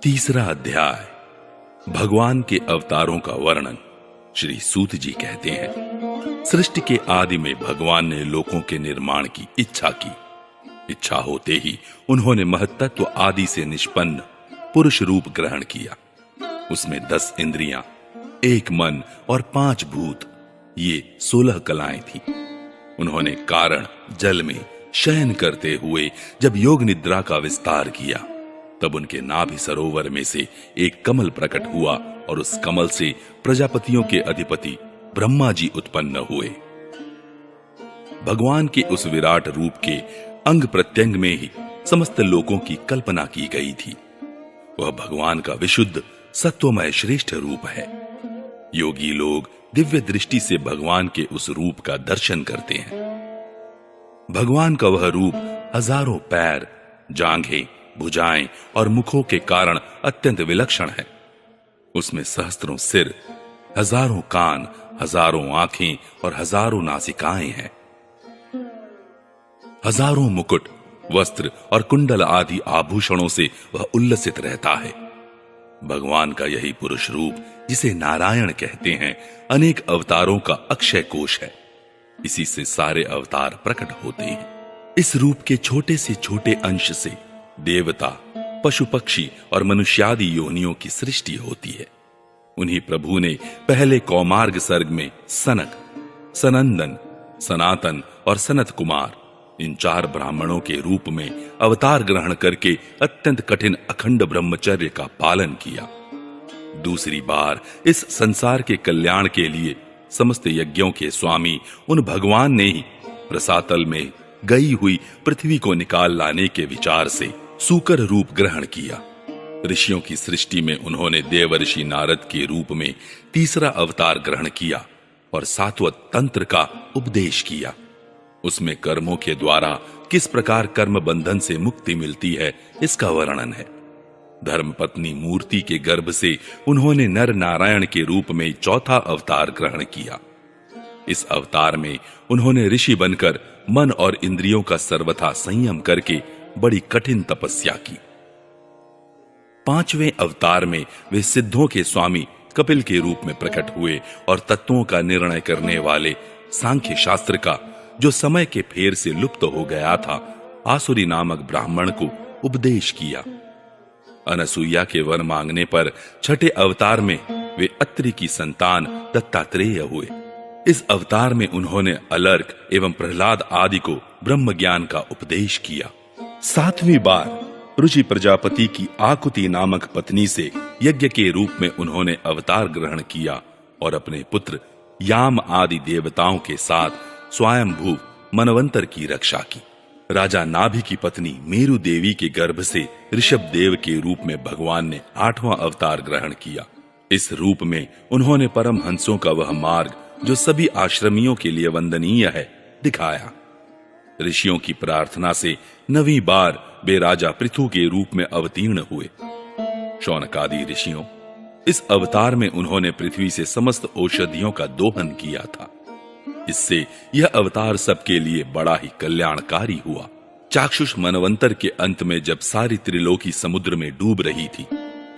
तीसरा अध्याय। भगवान के अवतारों का वर्णन। श्री सूत जी कहते हैं, सृष्टि के आदि में भगवान ने लोकों के निर्माण की इच्छा की। इच्छा होते ही उन्होंने महत्त्व आदि से निष्पन्न पुरुष रूप ग्रहण किया। उसमें 10 इंद्रियां, 1 मन और 5 भूत, ये 16 कलाएं थी। उन्होंने कारण जल में शयन करते हुए जब योग निद्रा का विस्तार किया, तब उनके नाभि सरोवर में से एक कमल प्रकट हुआ और उस कमल से प्रजापतियों के अधिपति ब्रह्मा जी उत्पन्न हुए। भगवान के उस विराट रूप के अंग प्रत्यंग में ही समस्त लोकों की कल्पना की गई थी। वह भगवान का विशुद्ध सत्वमय श्रेष्ठ रूप है। योगी लोग दिव्य दृष्टि से भगवान के उस रूप का दर्शन करते हैं। भगवान का वह रूप हजारों पैर, जांघें, भुजाएं और मुखों के कारण अत्यंत विलक्षण है। उसमें सहस्त्रों सिर, हजारों कान, हजारों आंखें और हजारों नासिकाएं हैं। हजारों मुकुट, वस्त्र और कुंडल आदि आभूषणों से वह उल्लसित रहता है। भगवान का यही पुरुष रूप, जिसे नारायण कहते हैं, अनेक अवतारों का अक्षय कोश है। इसी से सारे अवतार प्रकट होते हैं। इस रूप के छोटे से छोटे अंश से देवता, पशु पक्षी और मनुष्यादि योनियों की सृष्टि होती है। उन्हीं प्रभु ने पहले कौमार्ग सर्ग में सनक, सनंदन, सनातन और सनत कुमार, इन 4 ब्राह्मणों के रूप में अवतार ग्रहण करके अत्यंत कठिन अखंड ब्रह्मचर्य का पालन किया। दूसरी बार इस संसार के कल्याण के लिए समस्त यज्ञों के स्वामी उन भगवान ने ही रसातल में गई हुई पृथ्वी को निकाल लाने के विचार से सूकर रूप ग्रहण किया। ऋषियों की सृष्टि में उन्होंने देवर्षि नारद के रूप में तीसरा अवतार ग्रहण किया और सात्वत तंत्र का उपदेश किया। उसमें कर्मों के द्वारा किस प्रकार कर्म बंधन से मुक्ति मिलती है, इसका वर्णन है। धर्मपत्नी मूर्ति के गर्भ से उन्होंने नर नारायण के रूप में चौथा अवतार ग्रहण किया। इस अवतार में उन्होंने ऋषि बनकर मन और इंद्रियों का सर्वथा संयम करके बड़ी कठिन तपस्या की। 5वें अवतार में वे सिद्धों के स्वामी कपिल के रूप में प्रकट हुए और तत्वों का निर्णय करने वाले सांख्य शास्त्र का, जो समय के फेर से लुप्त हो गया था, आसुरी नामक ब्राह्मण को उपदेश किया। अनसुईया के वर मांगने पर 6ठे अवतार में वे अत्रि की संतान दत्तात्रेय हुए। इस अवतार में उन्होंने अलर्क एवं प्रहलाद आदि को ब्रह्म ज्ञान का उपदेश किया। 7वीं बार ऋषि प्रजापति की आकुति नामक पत्नी से यज्ञ के रूप में उन्होंने अवतार ग्रहण किया और अपने पुत्र याम आदि देवताओं के साथ स्वयंभू मनवंतर की रक्षा की। राजा नाभि की पत्नी मेरु देवी के गर्भ से ऋषभ देव के रूप में भगवान ने 8वां अवतार ग्रहण किया। इस रूप में उन्होंने परम हंसों का वह मार्ग, जो सभी आश्रमियों के लिए वंदनीय है, दिखाया। ऋषियों की प्रार्थना से 9वीं बार वे राजा पृथु के रूप में अवतीर्ण हुए। शौनकादि ऋषियों, इस अवतार में उन्होंने पृथ्वी से समस्त औषधियों का दोहन किया था। इससे यह अवतार सबके लिए बड़ा ही कल्याणकारी हुआ। चाक्षुष मनवंतर के अंत में जब सारी त्रिलोकी समुद्र में डूब रही थी,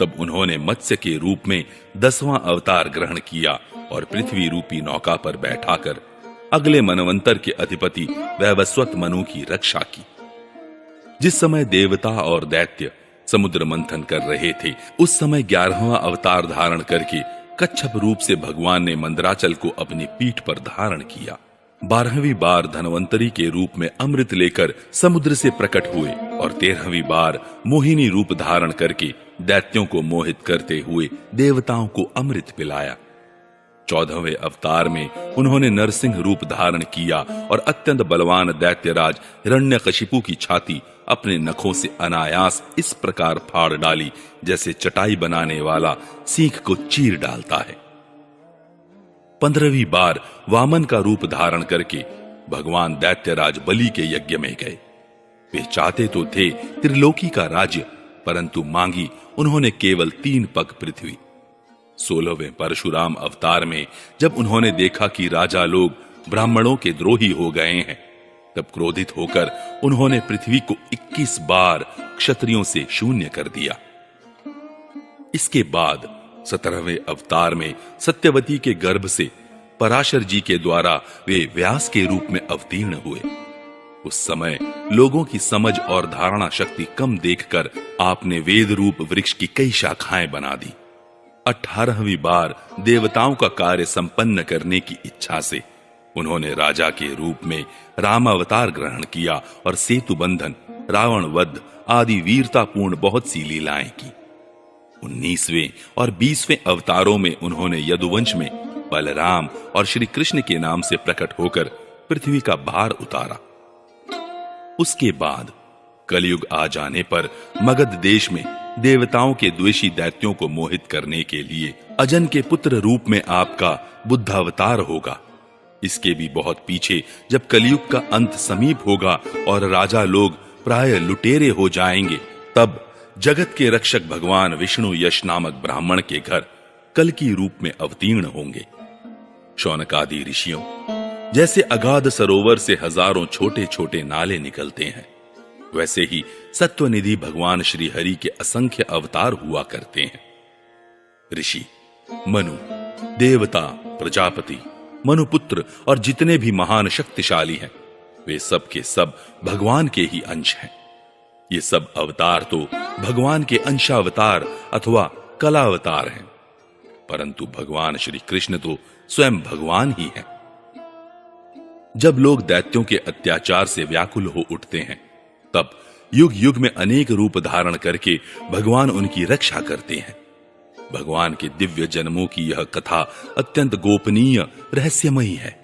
तब उन्होंने मत्स्य के रूप में 10वां अवतार ग्रहण किया और पृथ्वी रूपी नौका पर बैठाकर अगले मनवंतर के अधिपति वैवस्वत मनु की रक्षा की। जिस समय देवता और दैत्य समुद्र मंथन कर रहे थे, उस समय 11वां अवतार धारण करके कच्छप रूप से भगवान ने मंदराचल को अपनी पीठ पर धारण किया। 12वीं बार धनवंतरी के रूप में अमृत लेकर समुद्र से प्रकट हुए और 13वीं बार मोहिनी रूप धारण करके दैत्यों को मोहित करते हुए देवताओं को अमृत पिलाया। 14वें अवतार में उन्होंने नरसिंह रूप धारण किया और अत्यंत बलवान दैत्यराज हिरण्यकशिपु की छाती अपने नखों से अनायास इस प्रकार फाड़ डाली, जैसे चटाई बनाने वाला सीख को चीर डालता है। 15वीं बार वामन का रूप धारण करके भगवान दैत्यराज बलि के यज्ञ में गए। वे चाहते तो थे त्रिलोकी का राज्य, परंतु मांगी उन्होंने केवल 3 पग पृथ्वी। 16वें परशुराम अवतार में जब उन्होंने देखा कि राजा लोग ब्राह्मणों के द्रोही हो गए हैं, तब क्रोधित होकर उन्होंने पृथ्वी को 21 बार क्षत्रियों से शून्य कर दिया। इसके बाद 17वें अवतार में सत्यवती के गर्भ से पराशर जी के द्वारा वे व्यास के रूप में अवतीर्ण हुए। उस समय लोगों की समझ और धारणा शक्ति कम देखकर आपने वेद रूप वृक्ष की कई शाखाएं बना दी। 18वीं बार देवताओं का कार्य संपन्न करने की इच्छा से उन्होंने राजा के रूप में रामावतार ग्रहण किया और सेतु बंधन, रावण वध आदि वीरतापूर्ण बहुत सी लीलाएं की। 19वें और 20वें अवतारों में उन्होंने यदुवंश में बलराम और श्री कृष्ण के नाम से प्रकट होकर पृथ्वी का भार उतारा। उसके बाद कलयुग आ जाने पर मगध देश में देवताओं के द्वेषी दैत्यों को मोहित करने के लिए अजन के पुत्र रूप में आपका बुद्धावतार होगा। इसके भी बहुत पीछे जब कलयुग का अंत समीप होगा और राजा लोग प्राय लुटेरे हो जाएंगे, तब जगत के रक्षक भगवान विष्णु यश नामक ब्राह्मण के घर कल्कि रूप में अवतीर्ण होंगे। शौनकादि ऋषियों, जैसे अगाध सरोवर से हजारों छोटे छोटे नाले निकलते हैं, वैसे ही सत्वनिधि भगवान श्री हरि के असंख्य अवतार हुआ करते हैं। ऋषि, मनु, देवता, प्रजापति, मनुपुत्र और जितने भी महान शक्तिशाली हैं, वे सब के सब भगवान के ही अंश हैं। ये सब अवतार तो भगवान के अंशावतार अथवा कलावतार हैं, परंतु भगवान श्री कृष्ण तो स्वयं भगवान ही हैं। जब लोग दैत्यों के अत्याचार से व्याकुल हो उठते हैं, तब युग युग में अनेक रूप धारण करके भगवान उनकी रक्षा करते हैं। भगवान के दिव्य जन्मों की यह कथा अत्यंत गोपनीय रहस्यमयी है।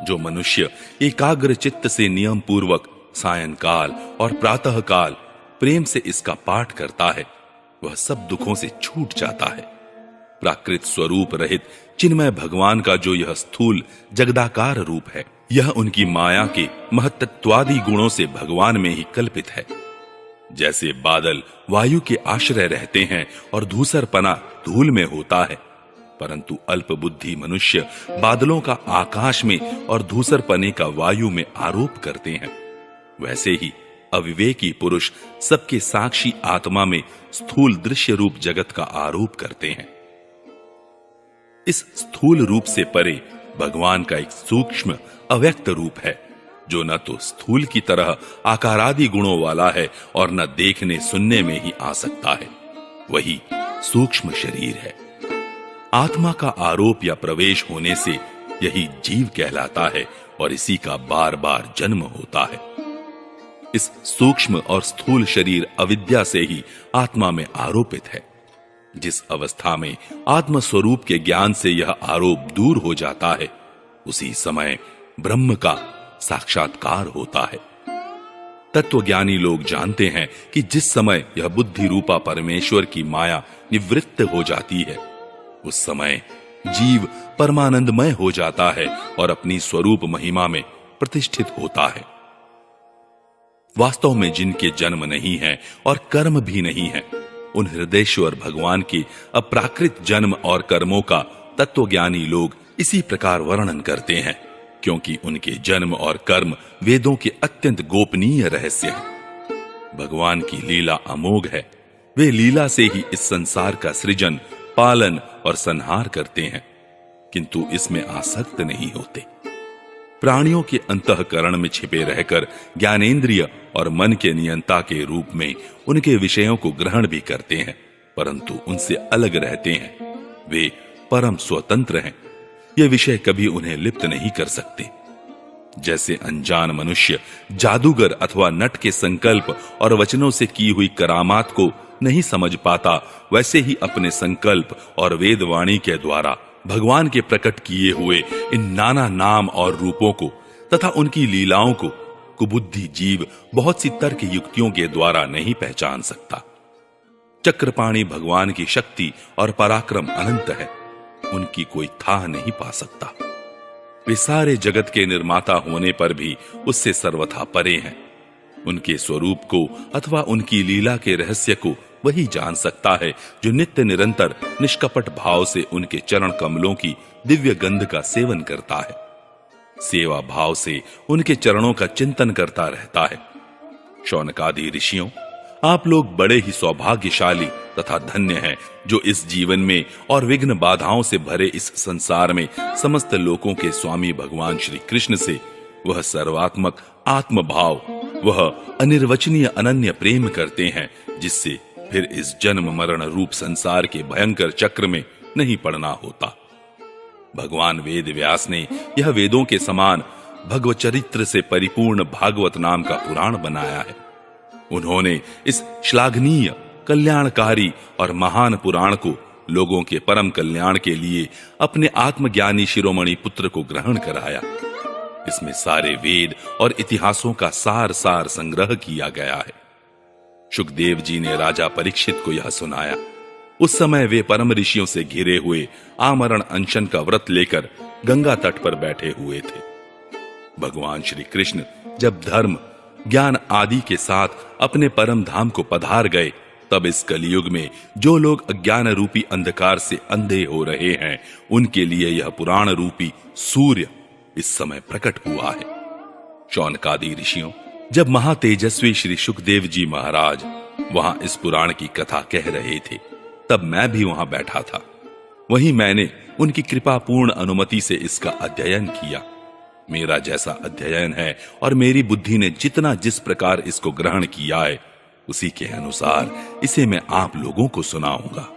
जो मनुष्य एकाग्र चित्त से नियम पूर्वक सायंकाल और प्रातः काल प्रेम से इसका पाठ करता है, वह सब दुखों से छूट जाता है। प्राकृत स्वरूप रहित चिन्मय भगवान का जो यह स्थूल जगदाकार रूप है, यह उनकी माया के महत्त्वादि गुणों से भगवान में ही कल्पित है। जैसे बादल वायु के आश्रय रहते हैं और धूसरपना धूल में होता है, परंतु अल्प बुद्धि मनुष्य बादलों का आकाश में और धूसरपने का वायु में आरोप करते हैं, वैसे ही अविवेकी पुरुष सबके साक्षी आत्मा में स्थूल दृश्य रूप जगत का आरोप करते हैं। इस स्थूल रूप से परे भगवान का एक सूक्ष्म अव्यक्त रूप है, जो न तो स्थूल की तरह आकारादि गुणों वाला है और न देखने सुनने में ही आ सकता है। वही सूक्ष्म शरीर है। आत्मा का आरोप या प्रवेश होने से यही जीव कहलाता है और इसी का बार बार जन्म होता है। इस सूक्ष्म और स्थूल शरीर अविद्या से ही आत्मा में आरोपित है। जिस अवस्था में आत्म स्वरूप के ज्ञान से यह आरोप दूर हो जाता है, उसी समय ब्रह्म का साक्षात्कार होता है। तत्वज्ञानी लोग जानते हैं कि जिस समय यह बुद्धि रूपा परमेश्वर की माया निवृत्त हो जाती है, उस समय जीव परमानंदमय हो जाता है और अपनी स्वरूप महिमा में प्रतिष्ठित होता है। वास्तव में जिनके जन्म नहीं है और कर्म भी नहीं है, उन हृदयेश्वर भगवान के अप्राकृत जन्म और कर्मों का तत्वज्ञानी लोग इसी प्रकार वर्णन करते हैं, क्योंकि उनके जन्म और कर्म वेदों के अत्यंत गोपनीय रहस्य हैं। भगवान की लीला अमोघ है। वे लीला से ही इस संसार का सृजन, पालन और संहार करते हैं, किंतु इसमें आसक्त नहीं होते। प्राणियों के अंतःकरण में छिपे रहकर ज्ञानेंद्रिय और मन के नियंता के रूप में उनके विषयों को ग्रहण भी करते हैं, परंतु उनसे अलग रहते हैं। वे परम स्वतंत्र हैं। ये विषय कभी उन्हें लिप्त नहीं कर सकते। जैसे अनजान मनुष्य जादूगर अथवा नट के संकल्प और वचनों से की हुई करामात को नहीं समझ पाता, वैसे ही अपने संकल्प और वेदवाणी के द्वारा भगवान के प्रकट किए हुए इन नाना नाम और रूपों को तथा उनकी लीलाओं को कुबुद्धि जीव बहुत सी तर्क युक्तियों के द्वारा नहीं पहचान सकता। चक्रपाणी भगवान की शक्ति और पराक्रम अनंत है, उनकी कोई था नहीं पा सकता। वे सारे जगत के निर्माता होने पर भी उससे सर्वथा परे हैं। उनके स्वरूप को अथवा उनकी लीला के रहस्य को वही जान सकता है जो नित्य निरंतर निष्कपट भाव से उनके चरण कमलों की दिव्य गंध का सेवन करता है, सेवा भाव से उनके चरणों का चिंतन करता रहता है। शौनकादि ऋषियों, आप लोग बड़े ही सौभाग्यशाली तथा धन्य हैं जो इस जीवन में और विघ्न बाधाओं से भरे इस संसार में समस्त लोकों के स्वामी भगवान श्री कृष्ण से वह सर्वात्मक आत्म भाव, वह अनिर्वचनीय अनन्य प्रेम करते हैं जिससे फिर इस जन्म मरण रूप संसार के भयंकर चक्र में नहीं पड़ना होता। भगवान वेद व्यास ने यह वेदों के समान भगवत चरित्र से परिपूर्ण भागवत नाम का पुराण बनाया है। उन्होंने इस श्लाघनीय, कल्याणकारी और महान पुराण को लोगों के परम कल्याण के लिए अपने आत्मज्ञानी शिरोमणि पुत्र को ग्रहण कराया। इसमें सारे वेद और इतिहासों का सार सार संग्रह किया गया है। शुकदेव जी ने राजा परीक्षित को यह सुनाया। उस समय वे परम ऋषियों से घिरे हुए आमरण अनशन का व्रत लेकर गंगा तट पर बैठे हुए थे। भगवान श्री कृष्ण जब धर्म, ज्ञान आदि के साथ अपने परम धाम को पधार गए, तब इस कलयुग में जो लोग अज्ञान रूपी अंधकार से अंधे हो रहे हैं, उनके लिए यह पुराण रूपी सूर्य इस समय प्रकट हुआ है। शौनकादि ऋषियों, जब महातेजस्वी श्री शुकदेव जी महाराज वहां इस पुराण की कथा कह रहे थे, तब मैं भी वहां बैठा था। वहीं मैंने उनकी कृपापूर्ण अनुमति से इसका अध्ययन किया। मेरा जैसा अध्ययन है और मेरी बुद्धि ने जितना जिस प्रकार इसको ग्रहण किया है, उसी के अनुसार इसे मैं आप लोगों को सुनाऊंगा।